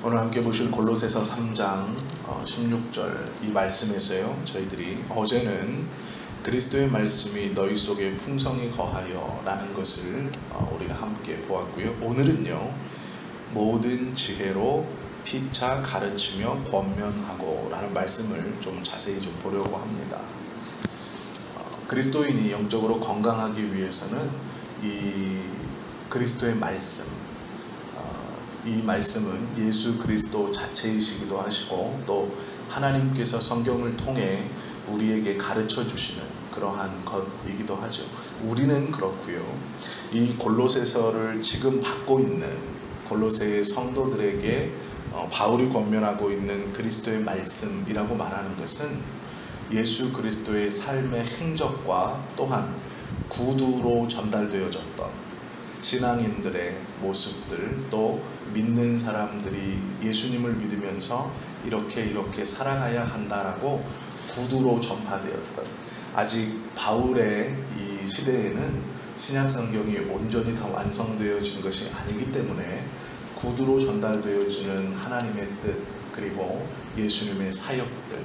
오늘 함께 보실 골로새서 3장 16절 이 말씀에서요, 저희들이 어제는 그리스도의 말씀이 너희 속에 풍성히 거하여 라는 것을 우리가 함께 보았고요. 오늘은요, 모든 지혜로 피차 가르치며 권면하고 라는 말씀을 좀 자세히 좀 보려고 합니다. 그리스도인이 영적으로 건강하기 위해서는 이 그리스도의 말씀, 이 말씀은 예수 그리스도 자체이시기도 하시고 또 하나님께서 성경을 통해 우리에게 가르쳐 주시는 그러한 것이기도 하죠. 우리는 그렇고요. 이 골로새서를 지금 받고 있는 골로새의 성도들에게 바울이 권면하고 있는 그리스도의 말씀이라고 말하는 것은 예수 그리스도의 삶의 행적과 또한 구두로 전달되어졌던 신앙인들의 모습들, 또 믿는 사람들이 예수님을 믿으면서 이렇게 살아가야 한다라고 구두로 전파되었던, 아직 바울의 이 시대에는 신약 성경이 온전히 다 완성되어진 것이 아니기 때문에 구두로 전달되어지는 하나님의 뜻, 그리고 예수님의 사역들,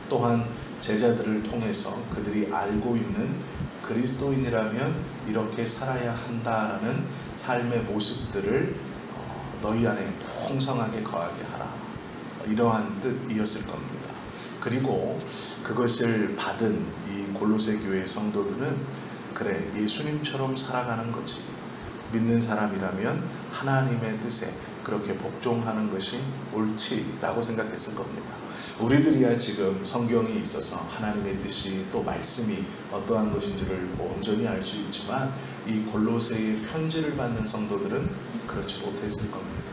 또한 제자들을 통해서 그들이 알고 있는 그리스도인이라면 이렇게 살아야 한다라는 삶의 모습들을 너희 안에 풍성하게 거하게 하라, 이러한 뜻이었을 겁니다. 그리고 그것을 받은 이 골로새 교회 성도들은 그래, 예수님처럼 살아가는 거지, 믿는 사람이라면 하나님의 뜻에 그렇게 복종하는 것이 옳지라고 생각했을 겁니다. 우리들이야 지금 성경이 있어서 하나님의 뜻이 또 말씀이 어떠한 것인지를 온전히 알 수 있지만 이 골로새의 편지를 받는 성도들은 그렇지 못했을 겁니다.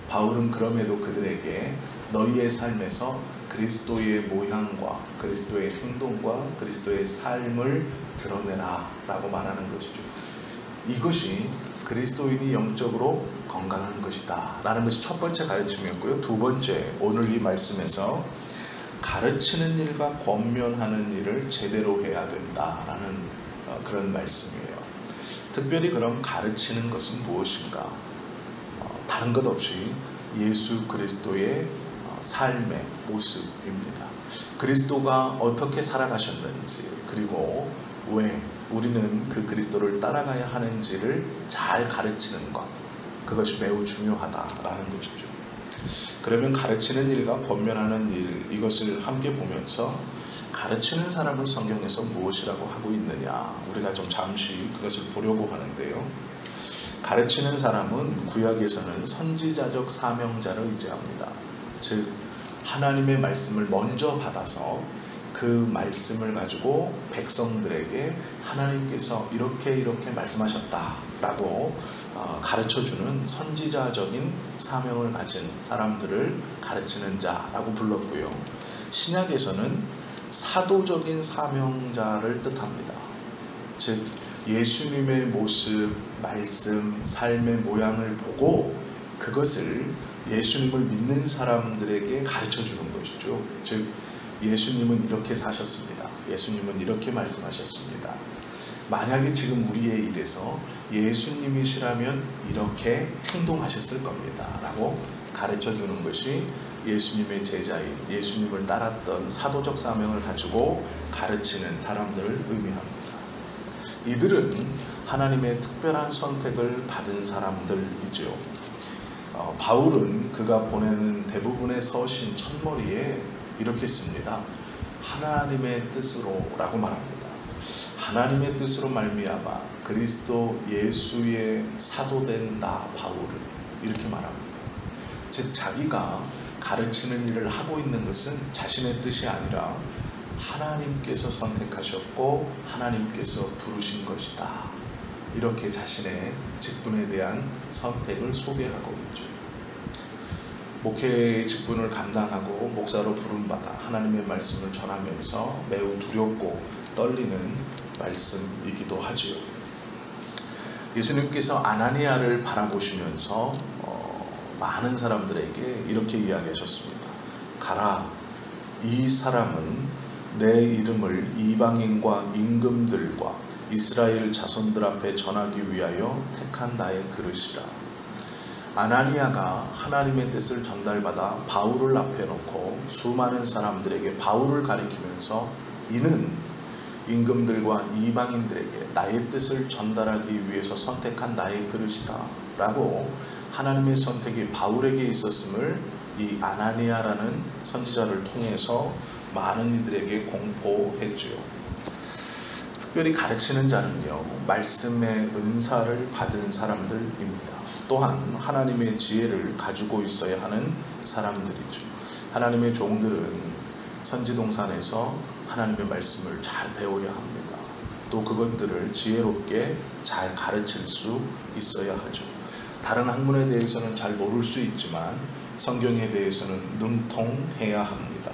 바울은 그럼에도 그들에게 너희의 삶에서 그리스도의 모양과 그리스도의 행동과 그리스도의 삶을 드러내라 라고 말하는 것이죠. 이것이 그리스도인이 영적으로 건강한 것이다 라는 것이 첫 번째 가르침이었고요. 두 번째, 오늘 이 말씀에서 가르치는 일과 권면하는 일을 제대로 해야 된다라는 그런 말씀이에요. 특별히 그럼 가르치는 것은 무엇인가? 다른 것 없이 예수 그리스도의 삶의 모습입니다. 그리스도가 어떻게 살아가셨는지, 그리고 왜 우리는 그 그리스도를 따라가야 하는지를 잘 가르치는 것, 그것이 매우 중요하다라는 것이죠. 그러면 가르치는 일과 권면하는 일, 이것을 함께 보면서 가르치는 사람을 성경에서 무엇이라고 하고 있느냐, 우리가 좀 잠시 그것을 보려고 하는데요. 가르치는 사람은 구약에서는 선지자적 사명자를 의지합니다. 즉 하나님의 말씀을 먼저 받아서 그 말씀을 가지고 백성들에게 하나님께서 이렇게 말씀하셨다라고 가르쳐주는 선지자적인 사명을 가진 사람들을 가르치는 자라고 불렀고요. 신약에서는 사도적인 사명자를 뜻합니다. 즉 예수님의 모습, 말씀, 삶의 모양을 보고 그것을 예수님을 믿는 사람들에게 가르쳐주는 것이죠. 즉 예수님은 이렇게 사셨습니다. 예수님은 이렇게 말씀하셨습니다. 만약에 지금 우리의 일에서 예수님이시라면 이렇게 행동하셨을 겁니다 라고 가르쳐주는 것이 예수님의 제자인, 예수님을 따랐던 사도적 사명을 가지고 가르치는 사람들을 의미합니다. 이들은 하나님의 특별한 선택을 받은 사람들이죠. 바울은 그가 보내는 대부분의 서신 첫머리에 이렇게 씁니다. 하나님의 뜻으로 라고 말합니다. 하나님의 뜻으로 말미암아 그리스도 예수의 사도된 나 바울을, 이렇게 말합니다. 즉 자기가 가르치는 일을 하고 있는 것은 자신의 뜻이 아니라 하나님께서 선택하셨고 하나님께서 부르신 것이다, 이렇게 자신의 직분에 대한 선택을 소개하고 있죠. 목회 직분을 감당하고 목사로 부름받아 하나님의 말씀을 전하면서 매우 두렵고 떨리는 말씀이기도 하지요. 예수님께서 아나니아를 바라보시면서 많은 사람들에게 이렇게 이야기하셨습니다. 가라, 이 사람은 내 이름을 이방인과 임금들과 이스라엘 자손들 앞에 전하기 위하여 택한 나의 그릇이라. 아나니아가 하나님의 뜻을 전달받아 바울을 앞에 놓고 수많은 사람들에게 바울을 가리키면서 이는 임금들과 이방인들에게 나의 뜻을 전달하기 위해서 선택한 나의 그릇이다 라고 하나님의 선택이 바울에게 있었음을 이 아나니아라는 선지자를 통해서 많은 이들에게 공포했지요. 특별히 가르치는 자는요, 말씀의 은사를 받은 사람들입니다. 또한 하나님의 지혜를 가지고 있어야 하는 사람들이죠. 하나님의 종들은 선지동산에서 하나님의 말씀을 잘 배워야 합니다. 또 그것들을 지혜롭게 잘 가르칠 수 있어야 하죠. 다른 학문에 대해서는 잘 모를 수 있지만 성경에 대해서는 능통해야 합니다.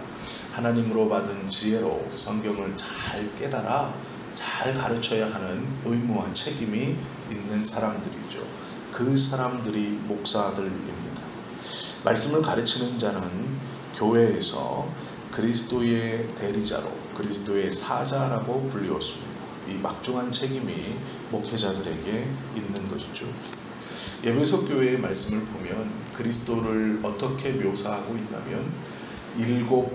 하나님으로 받은 지혜로 성경을 잘 깨달아 잘 가르쳐야 하는 의무와 책임이 있는 사람들이죠. 그 사람들이 목사들입니다. 말씀을 가르치는 자는 교회에서 그리스도의 대리자로, 그리스도의 사자라고 불리웠습니다. 이 막중한 책임이 목회자들에게 있는 것이죠. 에베소 교회의 말씀을 보면 그리스도를 어떻게 묘사하고 있냐면 일곱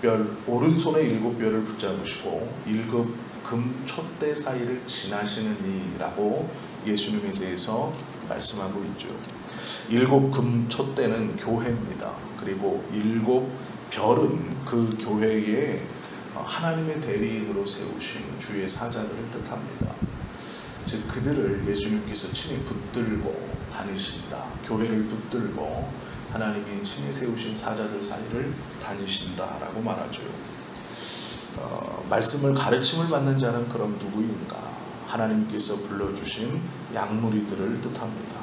별, 오른손에 일곱 별을 붙잡으시고 일곱 금 촛대 사이를 지나시는 이라고 예수님에 대해서 말씀하고 있죠. 일곱 금 촛대는 교회입니다. 그리고 일곱 별은 그 교회에 하나님의 대리인으로 세우신 주의 사자들을 뜻합니다. 즉 그들을 예수님께서 친히 붙들고 다니신다. 교회를 붙들고 하나님이 친히 세우신 사자들 사이를 다니신다라고 말하죠. 말씀을 가르침을 받는 자는 그럼 누구인가? 하나님께서 불러주신 양무리들을 뜻합니다.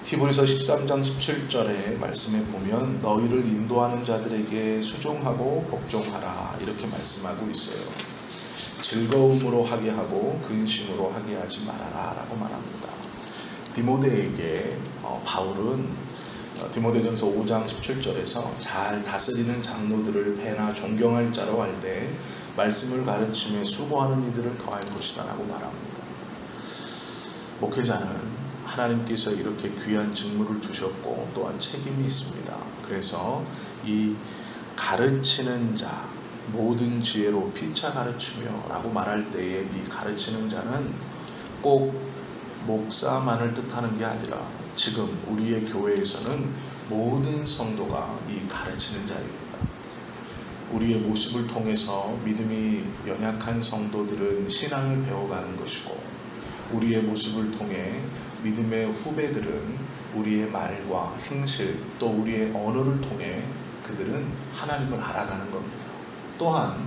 히브리서 13장 17절의 말씀에 보면 너희를 인도하는 자들에게 수종하고 복종하라 이렇게 말씀하고 있어요. 즐거움으로 하게 하고 근심으로 하게 하지 말아라 라고 말합니다. 디모데에게 바울은 디모데전서 5장 17절에서 잘 다스리는 장로들을 배나 존경할 자로 할 때 말씀을 가르치며 수고하는 이들을 더할 것이다 라고 말합니다. 목회자는 하나님께서 이렇게 귀한 직무를 주셨고 또한 책임이 있습니다. 그래서 이 가르치는 자, 모든 지혜로 피차 가르치며 라고 말할 때에 이 가르치는 자는 꼭 목사만을 뜻하는 게 아니라 지금 우리의 교회에서는 모든 성도가 이 가르치는 자입니다. 우리의 모습을 통해서 믿음이 연약한 성도들은 신앙을 배워가는 것이고 우리의 모습을 통해 믿음의 후배들은 우리의 말과 행실 또 우리의 언어를 통해 그들은 하나님을 알아가는 겁니다. 또한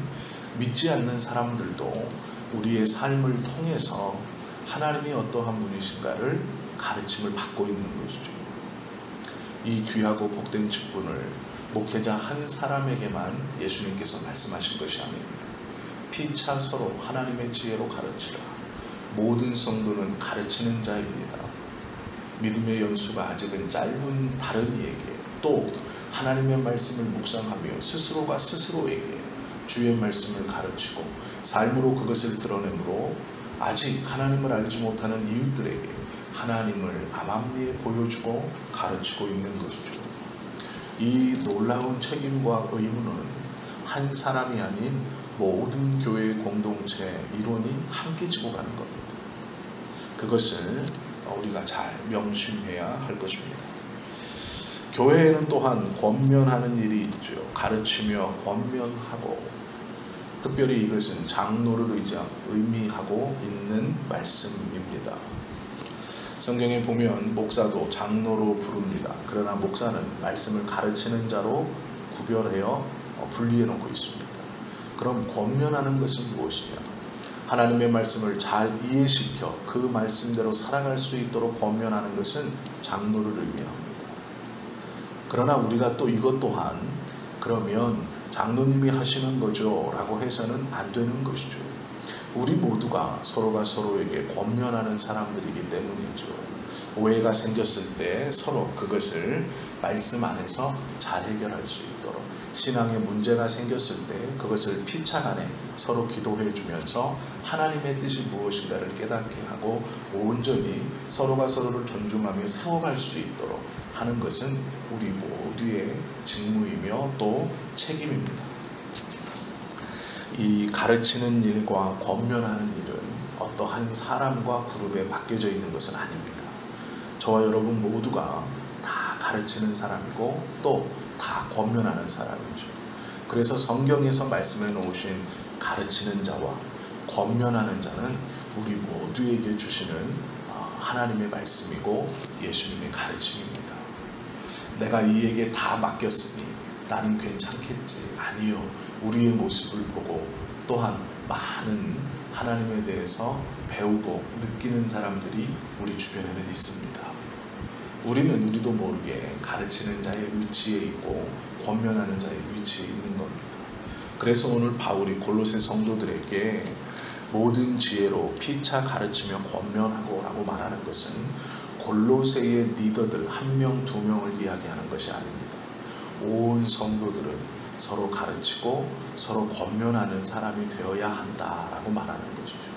믿지 않는 사람들도 우리의 삶을 통해서 하나님이 어떠한 분이신가를 가르침을 받고 있는 것이죠. 이 귀하고 복된 직분을 목회자 한 사람에게만 예수님께서 말씀하신 것이 아닙니다. 피차 서로 하나님의 지혜로 가르치라. 모든 성도는 가르치는 자입니다. 믿음의 연수가 아직은 짧은 다른 이에게 또 하나님의 말씀을 묵상하며 스스로가 스스로에게 주의 말씀을 가르치고 삶으로 그것을 드러내므로 아직 하나님을 알지 못하는 이웃들에게 하나님을 암암리에 보여주고 가르치고 있는 것이죠. 이 놀라운 책임과 의무는 한 사람이 아닌 모든 교회의 공동체 일원이 함께 지고 가는 겁니다. 그것을 우리가 잘 명심해야 할 것입니다. 교회에는 또한 권면하는 일이 있죠. 가르치며 권면하고 특별히 이것은 장로를 의미하고 있는 말씀입니다. 성경에 보면 목사도 장로로 부릅니다. 그러나 목사는 말씀을 가르치는 자로 구별하여 분리해 놓고 있습니다. 그럼 권면하는 것은 무엇이냐? 하나님의 말씀을 잘 이해시켜 그 말씀대로 살아갈 수 있도록 권면하는 것은 장로를 의미합니다. 그러나 우리가 또 이것 또한 그러면 장로님이 하시는 거죠 라고 해서는 안 되는 것이죠. 우리 모두가 서로가 서로에게 권면하는 사람들이기 때문이죠. 오해가 생겼을 때 서로 그것을 말씀 안에서 잘 해결할 수 있도록, 신앙에 문제가 생겼을 때 그것을 피차간에 서로 기도해 주면서 하나님의 뜻이 무엇인가를 깨닫게 하고 온전히 서로가 서로를 존중하며 세워갈 수 있도록 하는 것은 우리 모두의 직무이며 또 책임입니다. 이 가르치는 일과 권면하는 일은 어떠한 사람과 그룹에 맡겨져 있는 것은 아닙니다. 저와 여러분 모두가 다 가르치는 사람이고 또 다 권면하는 사람이죠. 그래서 성경에서 말씀해 놓으신 가르치는 자와 권면하는 자는 우리 모두에게 주시는 하나님의 말씀이고 예수님의 가르침입니다. 내가 이에게 다 맡겼으니 나는 괜찮겠지. 아니요. 우리의 모습을 보고 또한 많은 하나님에 대해서 배우고 느끼는 사람들이 우리 주변에는 있습니다. 우리도 모르게 가르치는 자의 위치에 있고 권면하는 자의 위치에 있는 겁니다. 그래서 오늘 바울이 골로새 성도들에게 모든 지혜로 피차 가르치며 권면하고 라고 말하는 것은 골로새의 리더들 1명, 2명을 이야기하는 것이 아닙니다. 온 성도들은 서로 가르치고 서로 권면하는 사람이 되어야 한다라고 말하는 것이죠.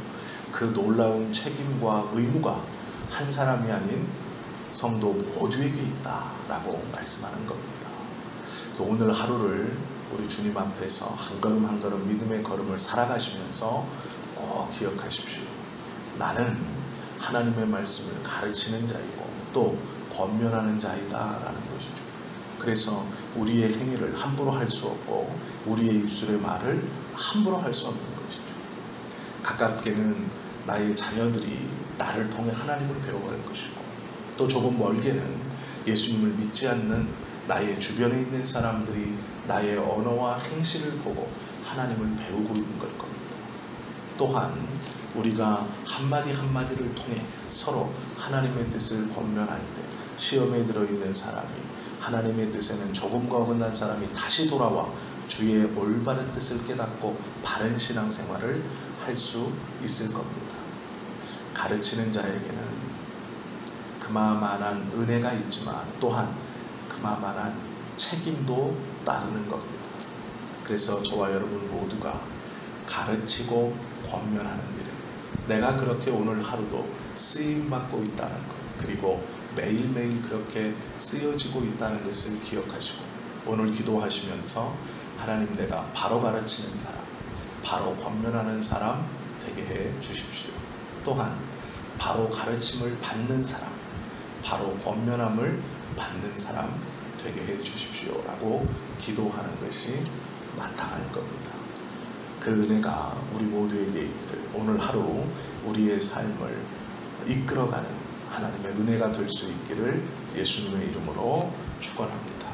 그 놀라운 책임과 의무가 한 사람이 아닌 성도 모두에게 있다라고 말씀하는 겁니다. 오늘 하루를 우리 주님 앞에서 한 걸음 한 걸음 믿음의 걸음을 살아가시면서 꼭 기억하십시오. 나는 하나님의 말씀을 가르치는 자이고 또 권면하는 자이다라는 것이죠. 그래서 우리의 행위를 함부로 할 수 없고 우리의 입술의 말을 함부로 할 수 없는 것이죠. 가깝게는 나의 자녀들이 나를 통해 하나님을 배워갈 것이고 또 조금 멀게는 예수님을 믿지 않는 나의 주변에 있는 사람들이 나의 언어와 행실을 보고 하나님을 배우고 있는 걸 겁니다. 또한 우리가 한마디 한마디를 통해 서로 하나님의 뜻을 권면할 때 시험에 들어있는 사람이 하나님의 뜻에는 조금과 어긋난 사람이 다시 돌아와 주의 올바른 뜻을 깨닫고 바른 신앙생활을 할 수 있을 겁니다. 가르치는 자에게는 그만한 은혜가 있지만 또한 그만한 책임도 따르는 겁니다. 그래서 저와 여러분 모두가 가르치고 권면하는 일을 내가 그렇게 오늘 하루도 쓰임받고 있다는 것, 그리고 매일매일 그렇게 쓰여지고 있다는 것을 기억하시고 오늘 기도하시면서 하나님, 내가 바로 가르치는 사람, 바로 권면하는 사람 되게 해 주십시오. 또한 바로 가르침을 받는 사람, 바로 권면함을 받는 사람 되게 해 주십시오 라고 기도하는 것이 마땅할 겁니다. 그 은혜가 우리 모두에게 있기를, 오늘 하루 우리의 삶을 이끌어가는 하나님의 은혜가 될 수 있기를 예수님의 이름으로 축원합니다.